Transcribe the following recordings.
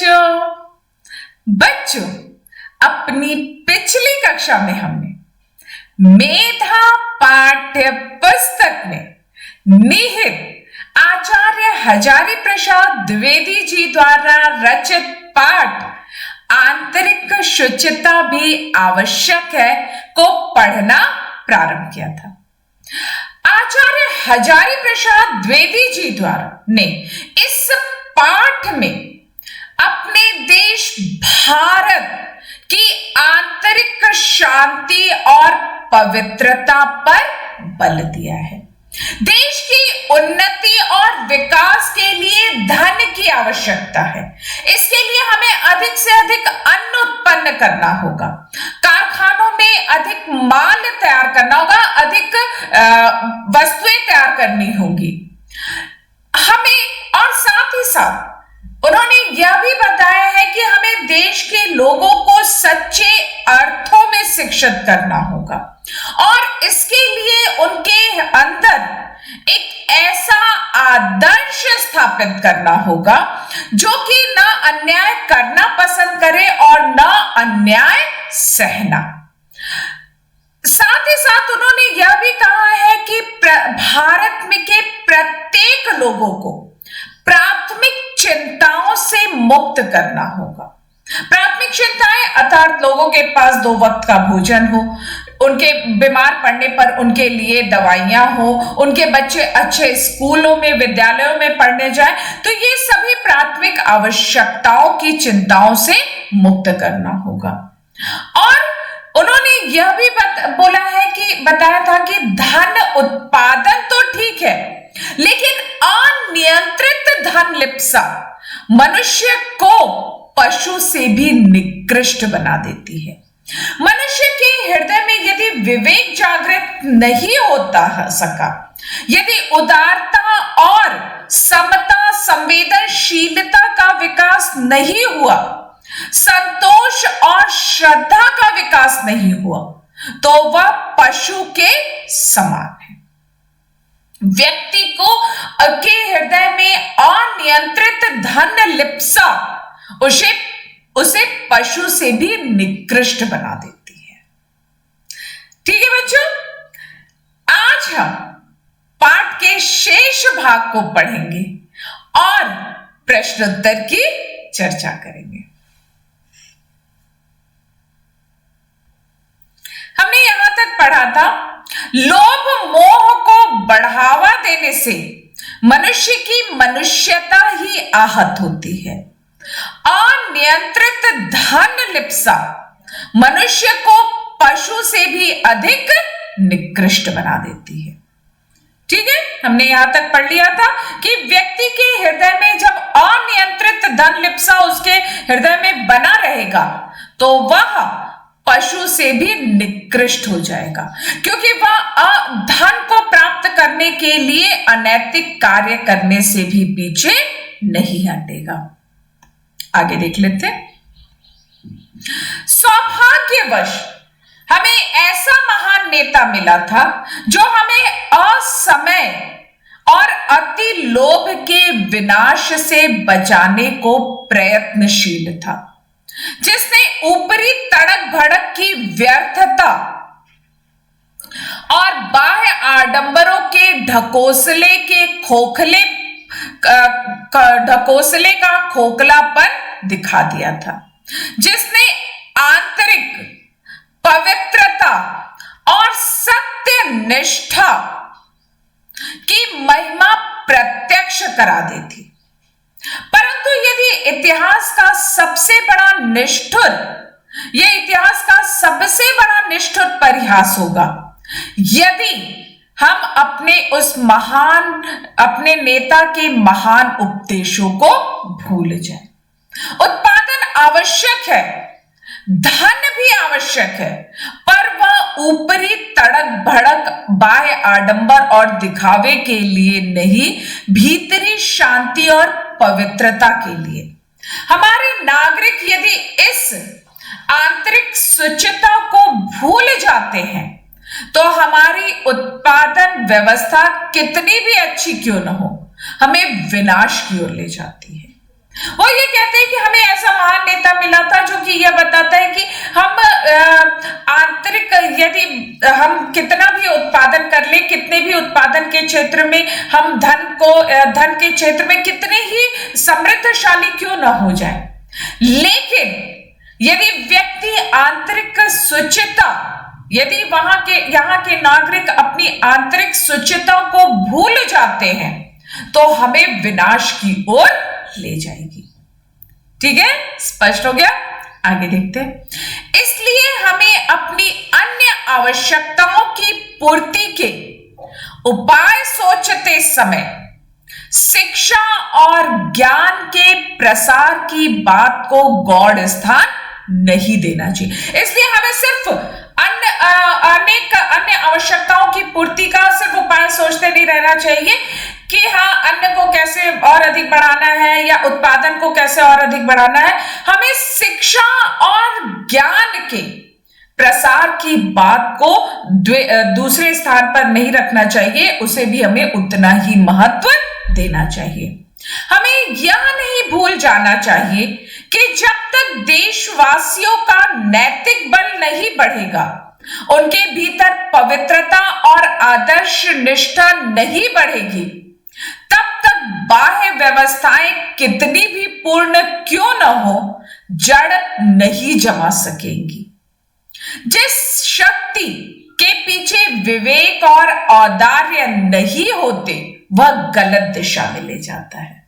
बच्चों बच्चों अपनी पिछली कक्षा में हमने मेधा पाठ्य पुस्तक में निहित आचार्य हजारी प्रसाद द्विवेदी जी द्वारा रचित पाठ आंतरिक शुचिता भी आवश्यक है को पढ़ना प्रारंभ किया था। आचार्य हजारी प्रसाद द्विवेदी जी द्वारा ने इस पाठ में अपने देश भारत की आंतरिक शांति और पवित्रता पर बल दिया है। देश की उन्नति और विकास के लिए धन की आवश्यकता है। इसके लिए हमें अधिक से अधिक अन्न उत्पन्न करना होगा, कारखानों में अधिक माल तैयार करना होगा, अधिक वस्तुएं तैयार करनी होगी हमें। और साथ ही साथ उन्होंने यह भी बताया है कि हमें देश के लोगों को सच्चे अर्थों में शिक्षित करना होगा और इसके लिए उनके अंदर एक ऐसा आदर्श स्थापित करना होगा जो कि न अन्याय करना पसंद करे और न अन्याय सहना। साथ ही साथ उन्होंने यह भी कहा है कि भारत में के प्रत्येक लोगों को प्राथमिक चिंताओं से मुक्त करना होगा। प्राथमिक चिंताएं अर्थात लोगों के पास 2 वक्त का भोजन हो, उनके बीमार पड़ने पर उनके लिए दवाइयां हो, उनके बच्चे अच्छे स्कूलों में विद्यालयों में पढ़ने जाएं, तो ये सभी प्राथमिक आवश्यकताओं की चिंताओं से मुक्त करना होगा। और उन्होंने यह भी बताया था कि धन उत्पादन तो ठीक है, लेकिन अनियंत्रित धन लिप्सा मनुष्य को पशु से भी निकृष्ट बना देती है। मनुष्य के हृदय में यदि विवेक जागृत नहीं होता सका, यदि उदारता और समता संवेदनशीलता का विकास नहीं हुआ, संतोष और श्रद्धा का विकास नहीं हुआ, तो वह पशु के समान है। व्यक्ति को के हृदय में अनियंत्रित धन लिप्सा उसे पशु से भी निकृष्ट बना देती है। ठीक है बच्चों, आज हम पाठ के शेष भाग को पढ़ेंगे और प्रश्नोत्तर की चर्चा करेंगे। हमने यहां तक पढ़ा था, लोभ मोह को बढ़ावा देने से मनुष्य की मनुष्यता ही आहत होती है। अनियंत्रित धन लिप्सा मनुष्य को पशु से भी अधिक निकृष्ट बना देती है। ठीक है, हमने यहां तक पढ़ लिया था कि व्यक्ति के हृदय में जब अनियंत्रित धन लिप्सा उसके हृदय में बना रहेगा तो वह पशु से भी निकृष्ट हो जाएगा, क्योंकि वह धन को प्राप्त करने के लिए अनैतिक कार्य करने से भी पीछे नहीं हटेगा। आगे देख लेते हैं। सौभाग्यवश हमें ऐसा महान नेता मिला था जो हमें असमय और अति लोभ के विनाश से बचाने को प्रयत्नशील था, जिसने ऊपरी तड़क भड़क की व्यर्थता और बाह्य आडंबरों के ढकोसले का खोखलापन दिखा दिया था, जिसने आंतरिक पवित्रता और सत्य निष्ठा की महिमा प्रत्यक्ष करा दी थी। परंतु यदि इतिहास का सबसे बड़ा निष्ठुर परिहास होगा यदि हम अपने नेता के महान उपदेशों को भूल जाएं। उत्पादन आवश्यक है, धन भी आवश्यक है, पर वह ऊपरी तड़क भड़क बाह्य आडंबर और दिखावे के लिए नहीं, भीतरी शांति और पवित्रता के लिए। हमारे नागरिक यदि इस आंतरिक शुचिता को भूल जाते हैं तो हमारी उत्पादन व्यवस्था कितनी भी अच्छी क्यों न हो, हमें विनाश की ओर ले जाती है। वो ये कहते हैं कि हमें ऐसा महान नेता मिला था जो कि यह बताता है कि हम आंतरिक, यदि हम कितना भी उत्पादन कर ले, कितने भी उत्पादन के क्षेत्र में हम धन के क्षेत्र में कितने ही समृद्धशाली क्यों ना हो जाए, लेकिन यदि व्यक्ति आंतरिक शुचिता, यदि यहाँ के नागरिक अपनी आंतरिक शुचिता को भूल जाते हैं तो हमें विनाश की ओर ले जाएगी। ठीक है, स्पष्ट हो गया? आगे देखते हैं। इसलिए हमें अपनी अन्य आवश्यकताओं की पूर्ति के उपाय सोचते समय शिक्षा और ज्ञान के प्रसार की बात को गौड़ स्थान नहीं देना चाहिए। इसलिए हमें सिर्फ अनेक अन्य आवश्यकताओं की पूर्ति का सिर्फ उपाय सोचते नहीं रहना चाहिए कि हाँ, अन्न को कैसे और अधिक बढ़ाना है या उत्पादन को कैसे और अधिक बढ़ाना है। हमें शिक्षा और ज्ञान के प्रसार की बात को दूसरे स्थान पर नहीं रखना चाहिए, उसे भी हमें उतना ही महत्व देना चाहिए। हमें यह नहीं भूल जाना चाहिए कि जब तक देशवासियों का नैतिक बल नहीं बढ़ेगा, उनके भीतर पवित्रता और आदर्श निष्ठा नहीं बढ़ेगी, तब तक बाह्य व्यवस्थाएं कितनी भी पूर्ण क्यों न हो, जड़ नहीं जमा सकेंगी। जिस शक्ति के पीछे विवेक और औदार्य नहीं होते, वह गलत दिशा में ले जाता है।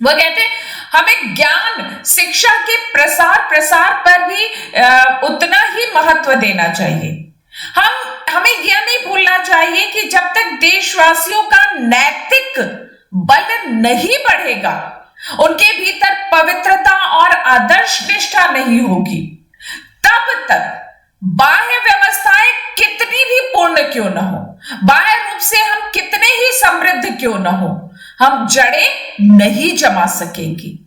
वह कहते हैं हमें ज्ञान शिक्षा के प्रसार पर भी उतना ही महत्व देना चाहिए। हमें यह नहीं भूलना चाहिए कि जब तक देशवासियों का नैतिक बल नहीं बढ़ेगा, उनके भीतर पवित्रता और आदर्श निष्ठा नहीं होगी, तब तक बाह्य व्यवस्थाएं कितनी भी पूर्ण क्यों न हो, बाह्य रूप से हम कितने ही समृद्ध क्यों न हो, हम जड़ें नहीं जमा सकेंगी।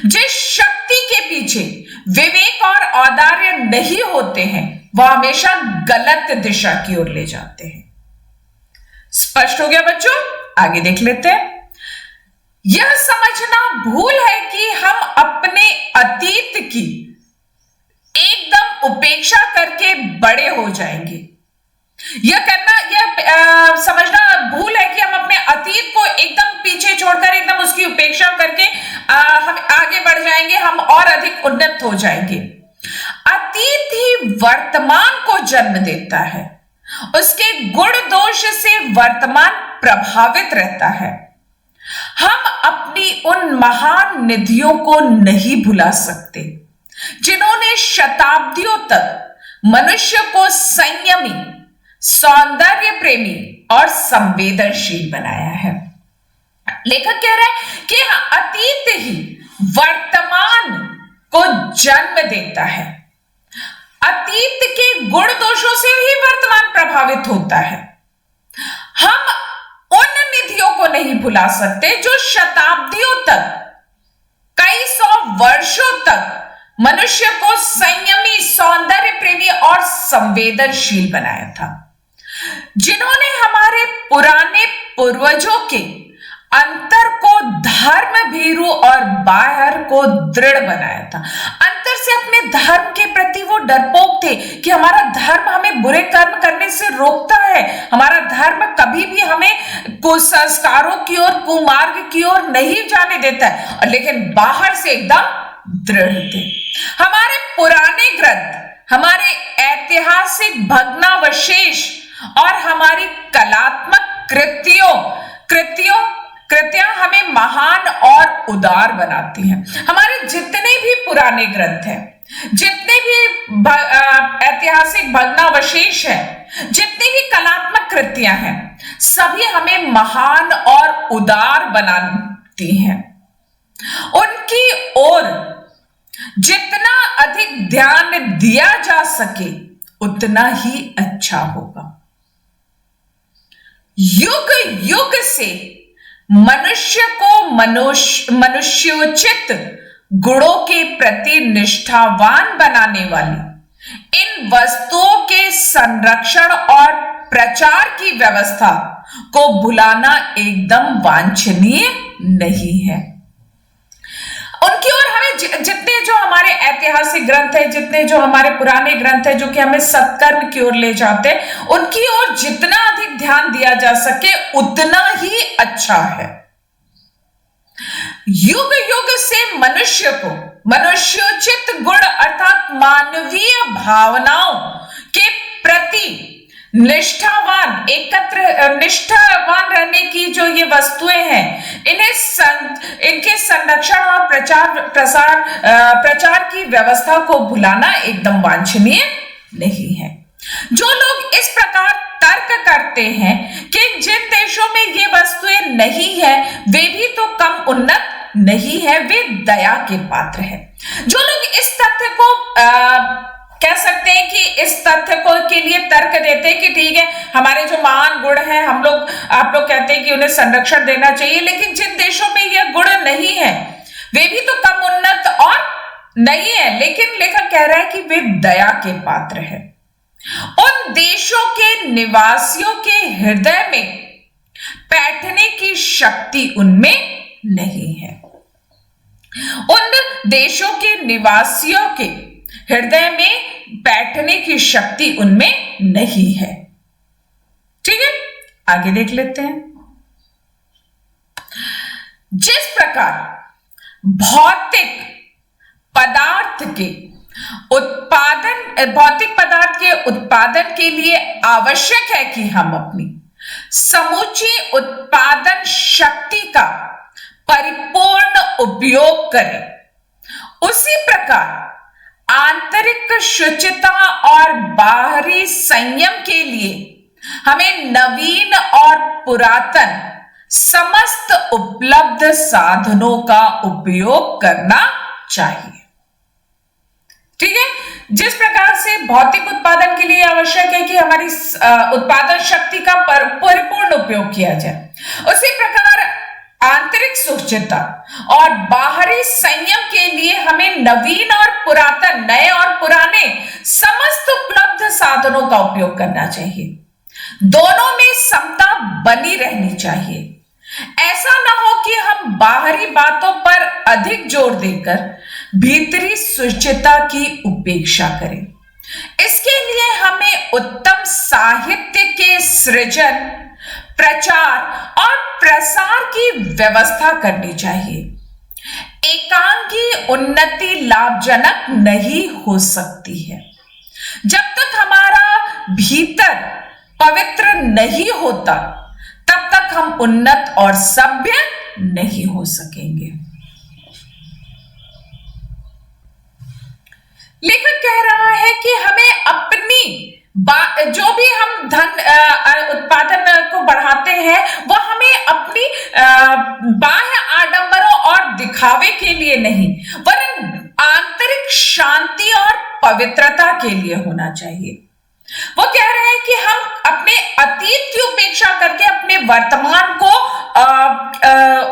जिस शक्ति के पीछे विवेक और औदार्य नहीं होते हैं, वह हमेशा गलत दिशा की ओर ले जाते हैं। स्पष्ट हो गया बच्चों? आगे देख लेते हैं। यह समझना भूल है कि हम अपने अतीत की एकदम उपेक्षा करके बड़े हो जाएंगे। यह समझना भूल है कि हम अपने अतीत को एकदम पीछे छोड़कर एकदम उसकी उपेक्षा करके हम आगे बढ़ जाएंगे, हम और अधिक उन्नत हो जाएंगे। अतीत ही वर्तमान को जन्म देता है, उसके गुण दोष से वर्तमान प्रभावित रहता है। हम अपनी उन महान निधियों को नहीं भुला सकते जिन्होंने शताब्दियों तक मनुष्य को संयमी, सौंदर्य प्रेमी और संवेदनशील बनाया है। लेखक कह रहा है कि अतीत ही वर्तमान को जन्म देता है। अतीत के गुण दोषों से ही वर्तमान प्रभावित होता है। हम उन निधियों को नहीं भुला सकते जो शताब्दियों तक, कई सौ वर्षों तक मनुष्य को संयमी, सौंदर्य प्रेमी और संवेदनशील बनाया था, जिन्होंने हमारे पुराने पूर्वजों के अंतर को धर्म भीरु और बाहर को दृढ़ बनाया था। अंतर से अपने धर्म के प्रति वो डरपोक थे कि हमारा धर्म हमें बुरे कर्म करने से रोकता है, हमारा धर्म कभी भी हमें कुसंस्कारों की ओर, कुमार्ग की ओर नहीं जाने देता है, लेकिन बाहर से एकदम दृढ़ थे। हमारे पुराने ग्रंथ, हमारे ऐतिहासिक भग्नावशेष और हमारी कलात्मक कृतियां हमें महान और उदार बनाती हैं। हमारे जितने भी पुराने ग्रंथ हैं, जितने भी ऐतिहासिक भग्नावशेष हैं, जितनी भी कलात्मक कृतियां हैं, सभी हमें महान और उदार बनाती हैं। उनकी ओर जितना अधिक ध्यान दिया जा सके उतना ही अच्छा होगा। युग युग से मनुष्य को मनुष्योचित गुणों के प्रति निष्ठावान बनाने वाली इन वस्तुओं के संरक्षण और प्रचार की व्यवस्था को भुलाना एकदम वांछनीय नहीं है। जितने जो हमारे ऐतिहासिक ग्रंथ है, जितने जो हमारे पुराने ग्रंथ है जो कि हमें सत्कर्म की ओर ले जाते हैं, उनकी ओर जितना अधिक ध्यान दिया जा सके उतना ही अच्छा है। युग युग से मनुष्य को मनुष्योचित गुण अर्थात मानवीय भावनाओं के प्रति निष्ठावान रहने की जो ये वस्तुएं हैं, इनके संरक्षण और प्रचार की व्यवस्था को भुलाना एकदम वांछनीय नहीं है। जो लोग इस प्रकार तर्क करते हैं कि जिन देशों में ये वस्तुएं नहीं है वे भी तो कम उन्नत नहीं है, वे दया के पात्र हैं। जो लोग इस तथ्य को कह सकते हैं कि इस तथ्य को के लिए तर्क देते हैं कि ठीक है, हमारे जो महान गुण हैं आप लोग कहते हैं कि उन्हें संरक्षण देना चाहिए, लेकिन जिन देशों में यह गुण नहीं है वे भी तो कम उन्नत और नहीं है, लेकिन लेखक कह रहा है कि वे दया के पात्र हैं। उन देशों के निवासियों के हृदय में बैठने की शक्ति उनमें नहीं है। उन देशों के निवासियों के हृदय में बैठने की शक्ति उनमें नहीं है। ठीक है, आगे देख लेते हैं। जिस प्रकार भौतिक पदार्थ के उत्पादन के लिए आवश्यक है कि हम अपनी समूची उत्पादन शक्ति का परिपूर्ण उपयोग करें, उसी प्रकार आंतरिक शुचिता और बाहरी संयम के लिए हमें नवीन और पुरातन समस्त उपलब्ध साधनों का उपयोग करना चाहिए। ठीक है, जिस प्रकार से भौतिक उत्पादन के लिए आवश्यक है कि हमारी उत्पादन शक्ति का परिपूर्ण उपयोग किया जाए, उसी प्रकार आंतरिक सुचिता और बाहरी संयम के लिए हमें नवीन और पुरातन, नए और पुराने समस्त उपलब्ध साधनों का उपयोग करना चाहिए। दोनों में समता बनी रहनी चाहिए। ऐसा ना हो कि हम बाहरी बातों पर अधिक जोर देकर भीतरी सुचिता की उपेक्षा करें। इसके लिए हमें उत्तम साहित्य के सृजन, प्रचार और प्रसार की व्यवस्था करनी चाहिए। एकांगी उन्नति लाभजनक नहीं हो सकती है जब तक हमारा भीतर पवित्र नहीं होता, तब तक हम उन्नत और सभ्य नहीं हो सकेंगे। लेखक कह रहा है कि हमें अपनी जो भी हम धन उत्पादन को बढ़ाते हैं वह हमें अपनी बाह्य आडंबरों और दिखावे के लिए नहीं, वरन आंतरिक शांति और पवित्रता के लिए होना चाहिए। वो कह रहे हैं कि हम अपने अतीत की उपेक्षा करके अपने वर्तमान को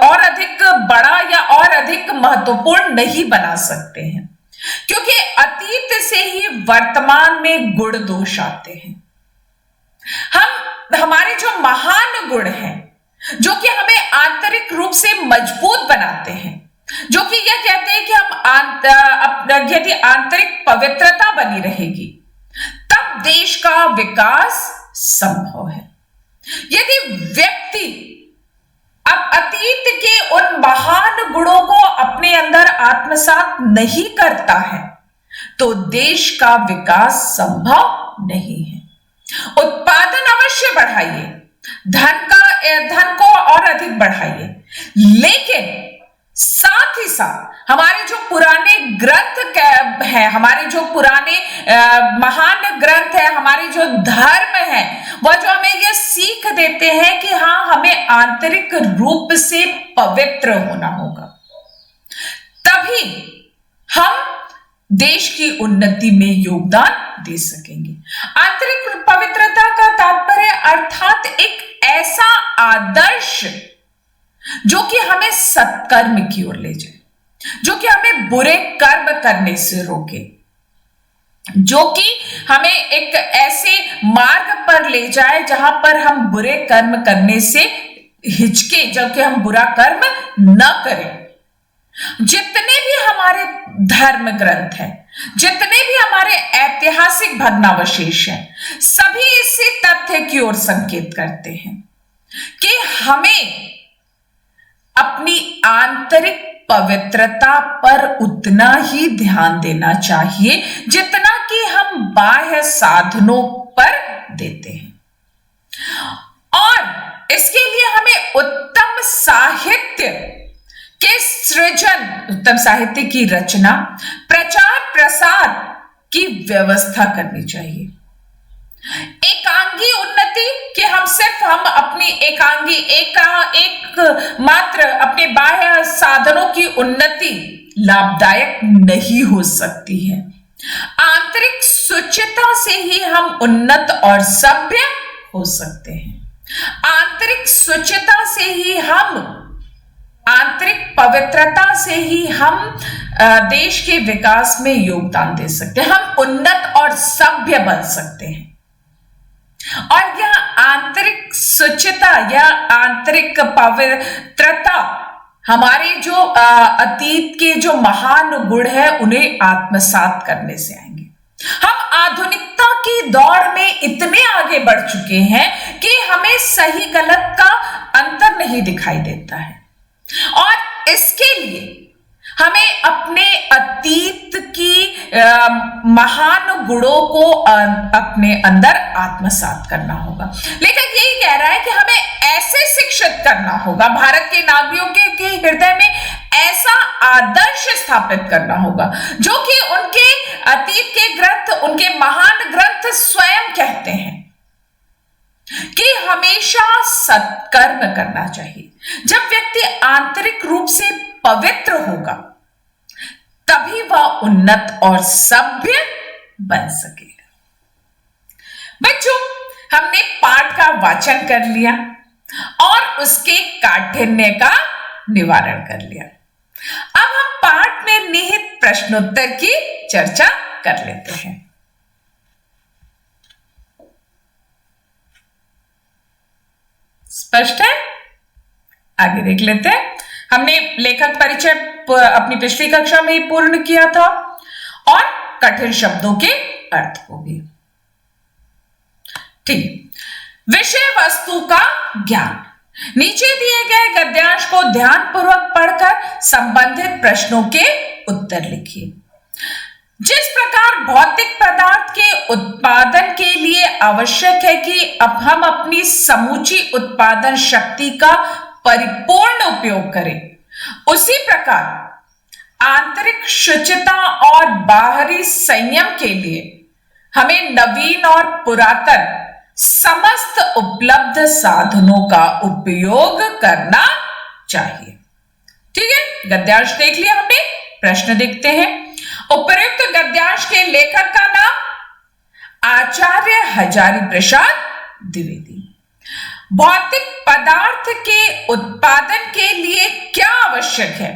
और अधिक बड़ा या और अधिक महत्वपूर्ण नहीं बना सकते हैं, क्योंकि अतीत से ही वर्तमान में गुण दोष आते हैं। हमारे जो महान गुण हैं, जो कि हमें आंतरिक रूप से मजबूत बनाते हैं, जो कि यह कहते हैं कि हम यदि आंतरिक पवित्रता बनी रहेगी तब देश का विकास संभव है। यदि व्यक्ति अब अतीत के उन महान गुणों को अपने अंदर आत्मसात नहीं करता है तो देश का विकास संभव नहीं है। उत्पादन अवश्य बढ़ाइए, धन को और अधिक बढ़ाइए, लेकिन साथ ही साथ हमारे जो पुराने ग्रंथ हैं, हमारे जो पुराने महान ग्रंथ है, हमारे जो धर्म है, वह जो हमें यह सीख देते हैं कि हाँ, हमें आंतरिक रूप से पवित्र होना होगा, तभी हम देश की उन्नति में योगदान दे सकेंगे। आंतरिक पवित्रता का तात्पर्य अर्थात एक ऐसा आदर्श जो कि हमें सत्कर्म की ओर ले जाए, जो कि हमें बुरे कर्म करने से रोके, जो कि हमें एक ऐसे मार्ग पर ले जाए जहां पर हम बुरे कर्म करने से हिचके, जबकि हम बुरा कर्म न करें। जितने भी हमारे धर्म ग्रंथ हैं, जितने भी हमारे ऐतिहासिक भग्नावशेष हैं, सभी इसी तथ्य की ओर संकेत करते हैं कि हमें अपनी आंतरिक पवित्रता पर उतना ही ध्यान देना चाहिए जितना कि हम बाह्य साधनों पर देते हैं। और इसके लिए हमें उत्तम साहित्य के सृजन, उत्तम साहित्य की रचना, प्रचार प्रसार की व्यवस्था करनी चाहिए। एकांगी उन्नति कि हम अपनी एकांगी एक मात्र अपने बाह्य साधनों की उन्नति लाभदायक नहीं हो सकती है। आंतरिक शुचिता से ही हम उन्नत और सभ्य हो सकते हैं। आंतरिक शुचिता से ही हम, आंतरिक पवित्रता से ही हम देश के विकास में योगदान दे सकते हैं। हम उन्नत और सभ्य बन सकते हैं। और यह आंतरिक शुचिता या आंतरिक पवित्रता हमारे जो अतीत के जो महान गुण है उन्हें आत्मसात करने से आएंगे। हम आधुनिकता की दौड़ में इतने आगे बढ़ चुके हैं कि हमें सही गलत का अंतर नहीं दिखाई देता है, और इसके लिए हमें अपने अतीत की महान गुणों को अपने अंदर आत्मसात करना होगा। लेकिन यही कह रहा है कि हमें ऐसे शिक्षित करना होगा, भारत के नागरिकों के हृदय में ऐसा आदर्श स्थापित करना होगा जो कि उनके अतीत के ग्रंथ, उनके महान ग्रंथ स्वयं कहते हैं कि हमेशा सत्कर्म करना चाहिए। जब व्यक्ति आंतरिक रूप से पवित्र होगा तभी वह उन्नत और सभ्य बन सकेगा। बच्चों, हमने पाठ का वाचन कर लिया और उसके काठिन्य का निवारण कर लिया। अब हम पाठ में निहित प्रश्नोत्तर की चर्चा कर लेते हैं। स्पष्ट है? आगे देख लेते हैं। हमने लेखक परिचय अपनी पिछली कक्षा में ही पूर्ण किया था और कठिन शब्दों के अर्थ को भी। ठीक, विषय वस्तु का ज्ञान। नीचे दिए गए गद्यांश को ध्यानपूर्वक पढ़कर संबंधित प्रश्नों के उत्तर लिखिए। जिस प्रकार भौतिक पदार्थ के उत्पादन के लिए आवश्यक है कि अब हम अपनी समूची उत्पादन शक्ति का परिपूर्ण उपयोग करें, उसी प्रकार आंतरिक शुचिता और बाहरी संयम के लिए हमें नवीन और पुरातन समस्त उपलब्ध साधनों का उपयोग करना चाहिए। ठीक है, गद्यांश देख लिया हमने, प्रश्न देखते हैं। उपर्युक्त गद्यांश के लेखक का नाम आचार्य हजारी प्रसाद द्विवेदी। भौतिक पदार्थ के उत्पादन के लिए क्या आवश्यक है?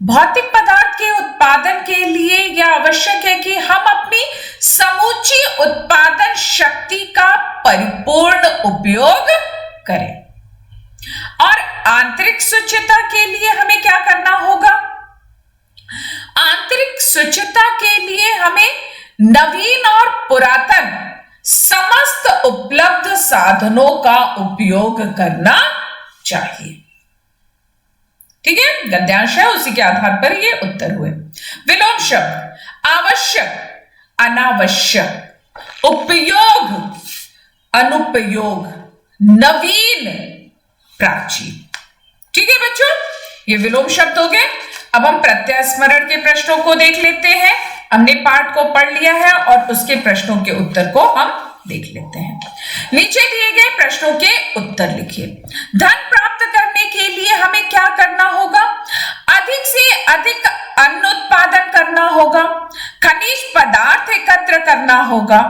भौतिक पदार्थ के उत्पादन के लिए यह आवश्यक है कि हम अपनी समूची उत्पादन शक्ति का परिपूर्ण उपयोग करें। और आंतरिक शुचिता के लिए हमें क्या करना होगा? आंतरिक शुचिता के लिए हमें नवीन और पुरातन समस्त उपलब्ध साधनों का उपयोग करना चाहिए। ठीक है, गद्यांश है, उसी के आधार पर ये उत्तर हुए। विलोम शब्द: आवश्यक, अनावश्यक, उपयोग, अनुपयोग, नवीन, प्राचीन। ठीक है बच्चों, ये विलोम शब्द हो गए। अब हम प्रत्यय स्मरण के प्रश्नों को देख लेते हैं। हमने पाठ को पढ़ लिया है और उसके प्रश्नों के उत्तर को हम देख लेते हैं। नीचे दिए गए प्रश्नों के उत्तर लिखिए। धन प्राप्त करने के लिए हमें क्या करना होगा? अधिक से अधिक अन्न उत्पादन करना होगा, खनिज पदार्थ एकत्र करना होगा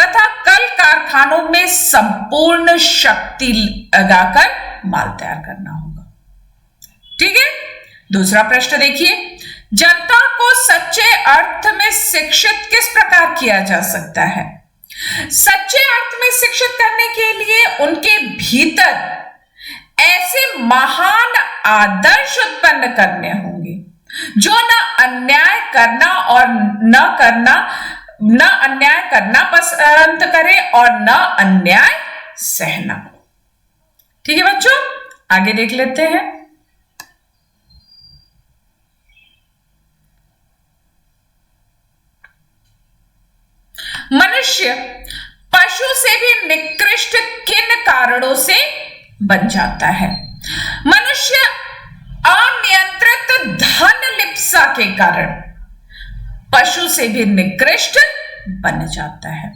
तथा कल कारखानों में संपूर्ण शक्ति लगाकर माल तैयार करना होगा। ठीक है, दूसरा प्रश्न देखिए। जनता को सच्चे अर्थ में शिक्षित किस प्रकार किया जा सकता है? सच्चे अर्थ में शिक्षित करने के लिए उनके भीतर ऐसे महान आदर्श उत्पन्न करने होंगे, जो न अन्याय करना और न अन्याय करना पसंद करे और न अन्याय सहना। ठीक है बच्चों, आगे देख लेते हैं। मनुष्य पशु से भी निकृष्ट किन कारणों से बन जाता है? मनुष्य अनियंत्रित धन लिप्सा के कारण पशु से भी निकृष्ट बन जाता है।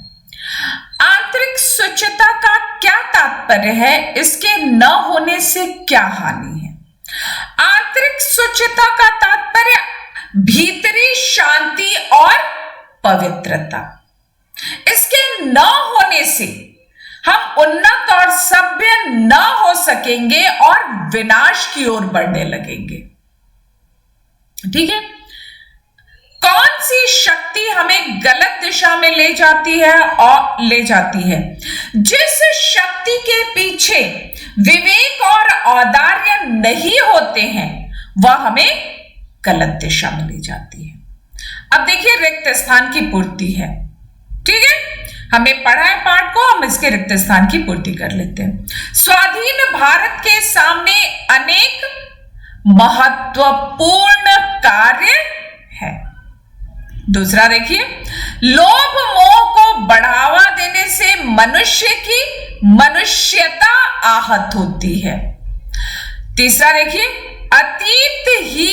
आंतरिक शुचिता का क्या तात्पर्य है? इसके न होने से क्या हानि है? आंतरिक शुचिता का तात्पर्य भीतरी शांति और पवित्रता। इसके न होने से हम उन्नत और सभ्य न हो सकेंगे और विनाश की ओर बढ़ने लगेंगे। ठीक है, कौन सी शक्ति हमें गलत दिशा में ले जाती है? जिस शक्ति के पीछे विवेक और औदार्य नहीं होते हैं वह हमें गलत दिशा में ले जाती है। अब देखिए, रिक्त स्थान की पूर्ति है। ठीक है, हमें पढ़ा है पाठ को, हम इसके रिक्त स्थान की पूर्ति कर लेते हैं। स्वाधीन भारत के सामने अनेक महत्वपूर्ण कार्य है। दूसरा देखिए, लोभ मोह को बढ़ावा देने से मनुष्य की मनुष्यता आहत होती है। तीसरा देखिए, अतीत ही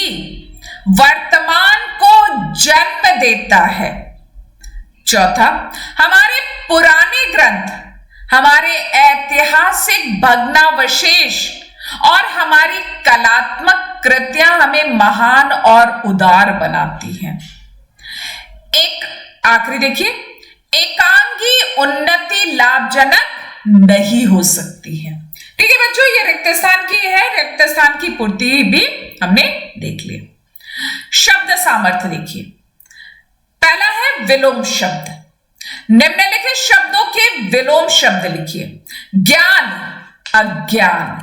वर्तमान को जन्म देता है। चौथा, हमारे पुराने ग्रंथ, हमारे ऐतिहासिक भग्नावशेष और हमारी कलात्मक कृतियां हमें महान और उदार बनाती हैं। एक आखिरी देखिए, एकांगी उन्नति लाभजनक नहीं हो सकती है। ठीक है बच्चों, ये रिक्त स्थान की है, रिक्त स्थान की पूर्ति भी हमने देख लिया। शब्द सामर्थ्य देखिए, पहला है विलोम शब्द। निम्नलिखित शब्दों के विलोम शब्द लिखिए। ज्ञान अज्ञान,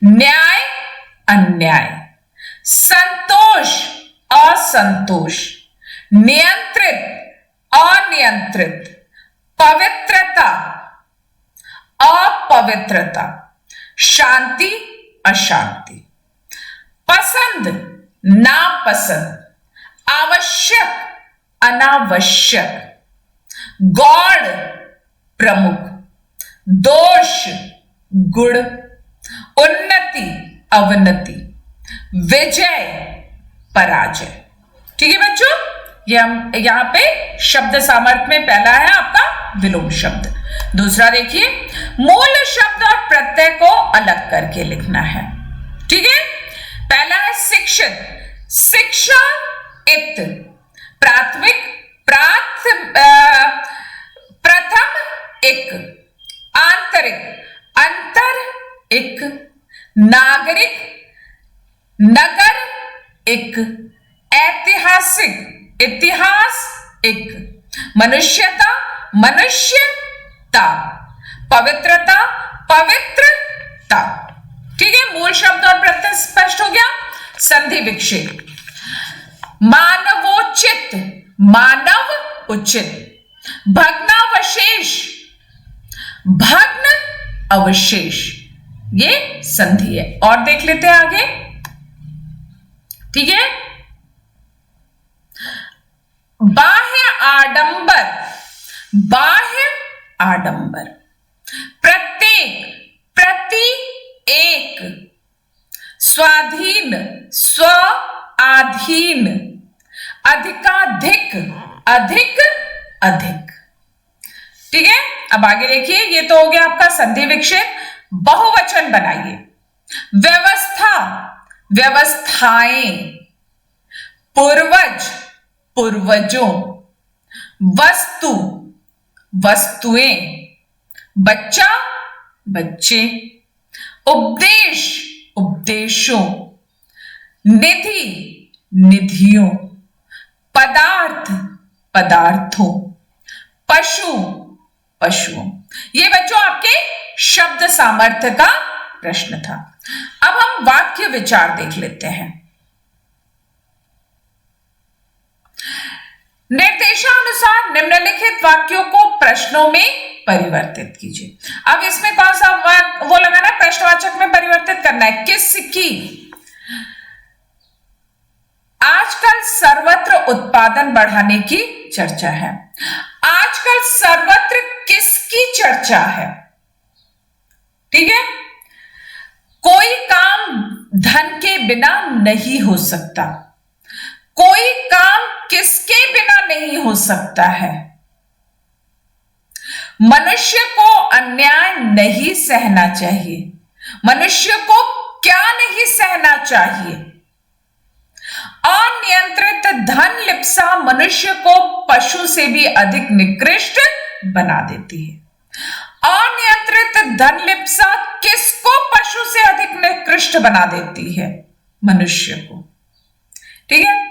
न्याय अन्याय, संतोष असंतोष, नियंत्रित अनियंत्रित, पवित्रता अपवित्रता, शांति अशांति, पसंद नापसंद, आवश्यक अनावश्यक, गौड़ प्रमुख, दोष गुण, उन्नति अवनति, विजय पराजय। ठीक है बच्चों, ये हम यहां पे शब्द सामर्थ्य में पहला है आपका विलोम शब्द। दूसरा देखिए, मूल शब्द और प्रत्यय को अलग करके लिखना है। ठीक है, पहला है शिक्षित, शिक्षा इत, प्राथमिक प्रथम एक, आंतरिक अंतर एक, नागरिक नगर एक, ऐतिहासिक इतिहास एक, मनुष्यता मनुष्यता, पवित्रता पवित्रता। ठीक है, मूल शब्द और प्रत्यय स्पष्ट हो गया। संधि विक्षेप, मानवोचित मानव उचित, भग्नावशेष भग्न अवशेष, ये संधि है। और देख लेते हैं आगे। ठीक है, बाह्य आडंबर, बाह्य आडंबर, प्रत्येक प्रति एक, स्वाधीन स्व आधीन, अधिकाधिक अधिक अधिक। ठीक है, अब आगे देखिए, ये तो हो गया आपका संधि विक्षेप। बहुवचन बनाइए। व्यवस्था व्यवस्थाएं, पूर्वज पूर्वजों, वस्तु वस्तुएं, बच्चा बच्चे, उपदेश उपदेशों, निधि निधियों, पदार्थ पदार्थों, पशु पशुओं। ये बच्चों आपके शब्द सामर्थ्य का प्रश्न था। अब हम वाक्य विचार देख लेते हैं। निम्नलिखित वाक्यों को प्रश्नों में परिवर्तित कीजिए। अब इसमें कौन सा वो लगाना है, प्रश्नवाचक में परिवर्तित करना है। किसकी? आजकल सर्वत्र उत्पादन बढ़ाने की चर्चा है। आजकल सर्वत्र किसकी चर्चा है? ठीक है। कोई काम धन के बिना नहीं हो सकता। कोई काम किसके बिना नहीं हो सकता है? मनुष्य को अन्याय नहीं सहना चाहिए। मनुष्य को क्या नहीं सहना चाहिए? अनियंत्रित धन लिप्सा मनुष्य को पशु से भी अधिक निकृष्ट बना देती है। अनियंत्रित धन लिप्सा किसको पशु से अधिक निकृष्ट बना देती है? मनुष्य को। ठीक है।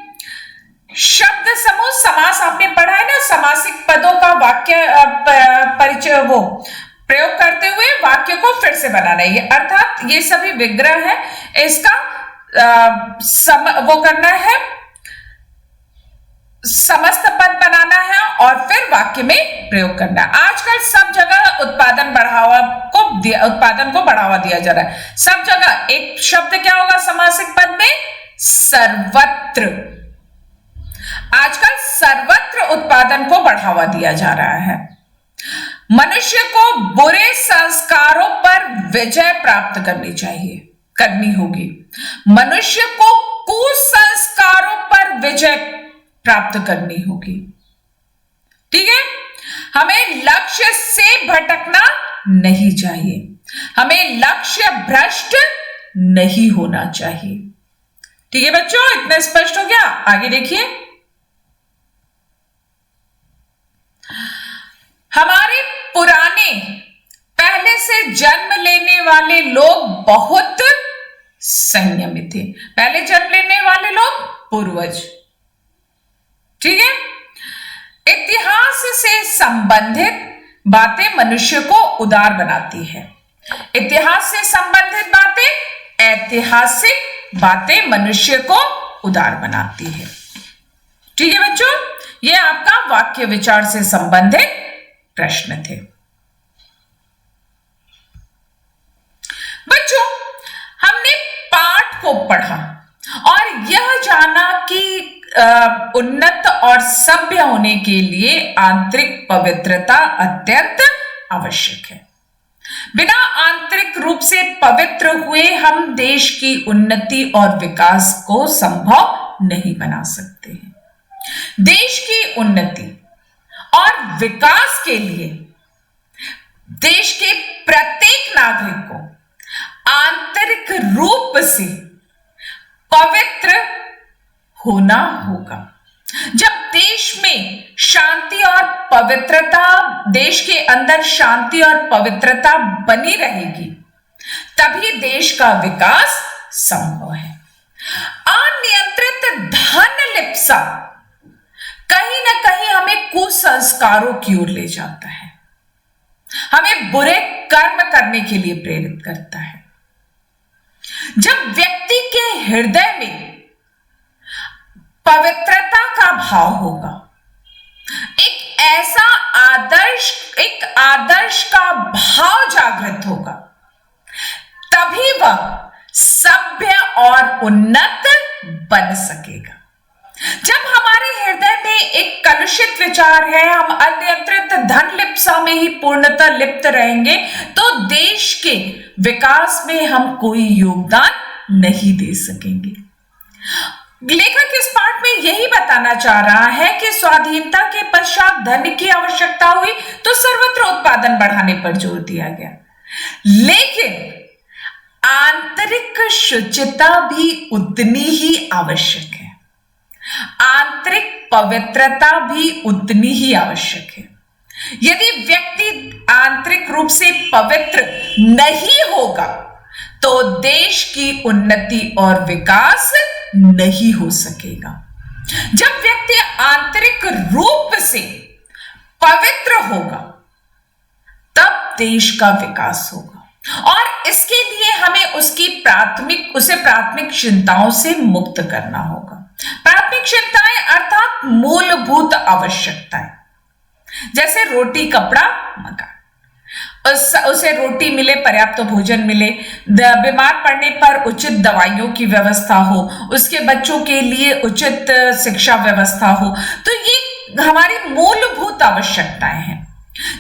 शब्द समूह समास आपने पढ़ा है ना, समासिक पदों का वाक्य परिचय वो प्रयोग करते हुए वाक्य को फिर से बनाना है। अर्थात ये सभी विग्रह है, इसका वो करना है, समस्त पद बनाना है और फिर वाक्य में प्रयोग करना है। आजकल सब जगह उत्पादन को बढ़ावा दिया जा रहा है। सब जगह एक शब्द क्या होगा समासिक पद में? सर्वत्र। आजकल सर्वत्र उत्पादन को बढ़ावा दिया जा रहा है। मनुष्य को बुरे संस्कारों पर विजय प्राप्त करनी होगी। मनुष्य को कुसंस्कारों पर विजय प्राप्त करनी होगी। ठीक है। हमें लक्ष्य से भटकना नहीं चाहिए। हमें लक्ष्य भ्रष्ट नहीं होना चाहिए। ठीक है बच्चों, इतना स्पष्ट हो गया? आगे देखिए। हमारे पुराने पहले से जन्म लेने वाले लोग बहुत संयमित थे। पहले जन्म लेने वाले लोग पूर्वज। ठीक है। इतिहास से संबंधित बातें मनुष्य को उदार बनाती है। इतिहास से संबंधित बातें, ऐतिहासिक बातें मनुष्य को उदार बनाती है। ठीक है बच्चों, ये आपका वाक्य विचार से संबंधित प्रश्न थे। बच्चों, हमने पाठ को पढ़ा और यह जाना कि उन्नत और सभ्य होने के लिए आंतरिक पवित्रता अत्यंत आवश्यक है। बिना आंतरिक रूप से पवित्र हुए हम देश की उन्नति और विकास को संभव नहीं बना सकते हैं। देश की उन्नति और विकास के लिए देश के प्रत्येक नागरिक को आंतरिक रूप से पवित्र होना होगा। जब देश में शांति और पवित्रता, देश के अंदर शांति और पवित्रता बनी रहेगी, तभी देश का विकास संभव है। अनियंत्रित धन लिप्सा कहीं ना कहीं हमें कुसंस्कारों की ओर ले जाता है, हमें बुरे कर्म करने के लिए प्रेरित करता है। जब व्यक्ति के हृदय में पवित्रता का भाव होगा, एक ऐसा आदर्श का भाव जागृत होगा, तभी वह सभ्य और उन्नत बन सकेगा। जब हमारे हृदय में एक कलुषित विचार है, हम अनियंत्रित धन लिप्सा में ही पूर्णतः लिप्त रहेंगे, तो देश के विकास में हम कोई योगदान नहीं दे सकेंगे। लेखक इस पाठ में यही बताना चाह रहा है कि स्वाधीनता के पश्चात धन की आवश्यकता हुई तो सर्वत्र उत्पादन बढ़ाने पर जोर दिया गया, लेकिन आंतरिक शुचिता भी उतनी ही आवश्यक है। आंतरिक पवित्रता भी उतनी ही आवश्यक है। यदि व्यक्ति आंतरिक रूप से पवित्र नहीं होगा तो देश की उन्नति और विकास नहीं हो सकेगा। जब व्यक्ति आंतरिक रूप से पवित्र होगा, तब देश का विकास होगा और इसके लिए हमें उसे प्राथमिक चिंताओं से मुक्त करना होगा। प्राथमिक चिंताएं अर्थात मूलभूत आवश्यकताएं। जैसे रोटी, कपड़ा, मकान। उसे रोटी मिले, पर्याप्त भोजन मिले, बीमार पड़ने पर उचित दवाइयों की व्यवस्था हो, उसके बच्चों के लिए उचित शिक्षा व्यवस्था हो। तो ये हमारी मूलभूत आवश्यकताएं हैं।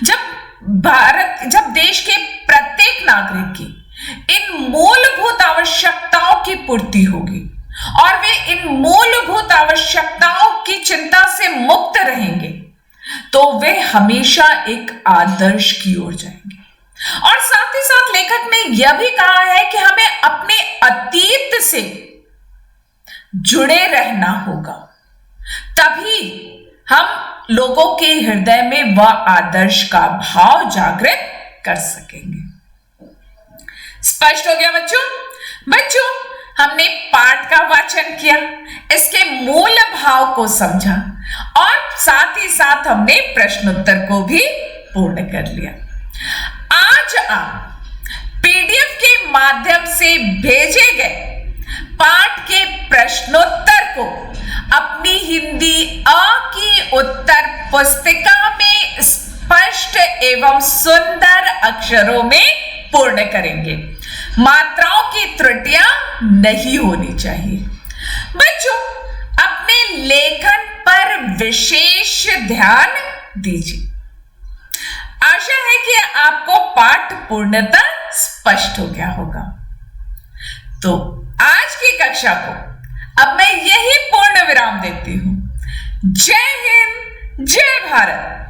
जब देश के प्रत्येक नागरिक की इन मूलभूत आवश्यकताओं की पूर्ति होगी और वे इन मूलभूत आवश्यकताओं की चिंता से मुक्त रहेंगे, तो वे हमेशा एक आदर्श की ओर जाएंगे। और साथ ही साथ लेखक ने यह भी कहा है कि हमें अपने अतीत से जुड़े रहना होगा, तभी हम लोगों के हृदय में वह आदर्श का भाव जागृत कर सकेंगे। स्पष्ट हो गया बच्चों? बच्चों, हमने पाठ का वाचन किया, इसके मूल भाव को समझा और साथ ही साथ हमने प्रश्नोत्तर को भी पूर्ण कर लिया। आज आप पीडीएफ के माध्यम से भेजे गए पाठ के प्रश्नोत्तर को अपनी हिंदी अ की उत्तर पुस्तिका में स्पष्ट एवं सुंदर अक्षरों में पूर्ण करेंगे। मात्राओं की त्रुटियां नहीं होनी चाहिए। बच्चों, अपने लेखन पर विशेष ध्यान दीजिए। आशा है कि आपको पाठ पूर्णतः स्पष्ट हो गया होगा। तो आज की कक्षा को अब मैं यही पूर्ण विराम देती हूं। जय हिंद, जय भारत।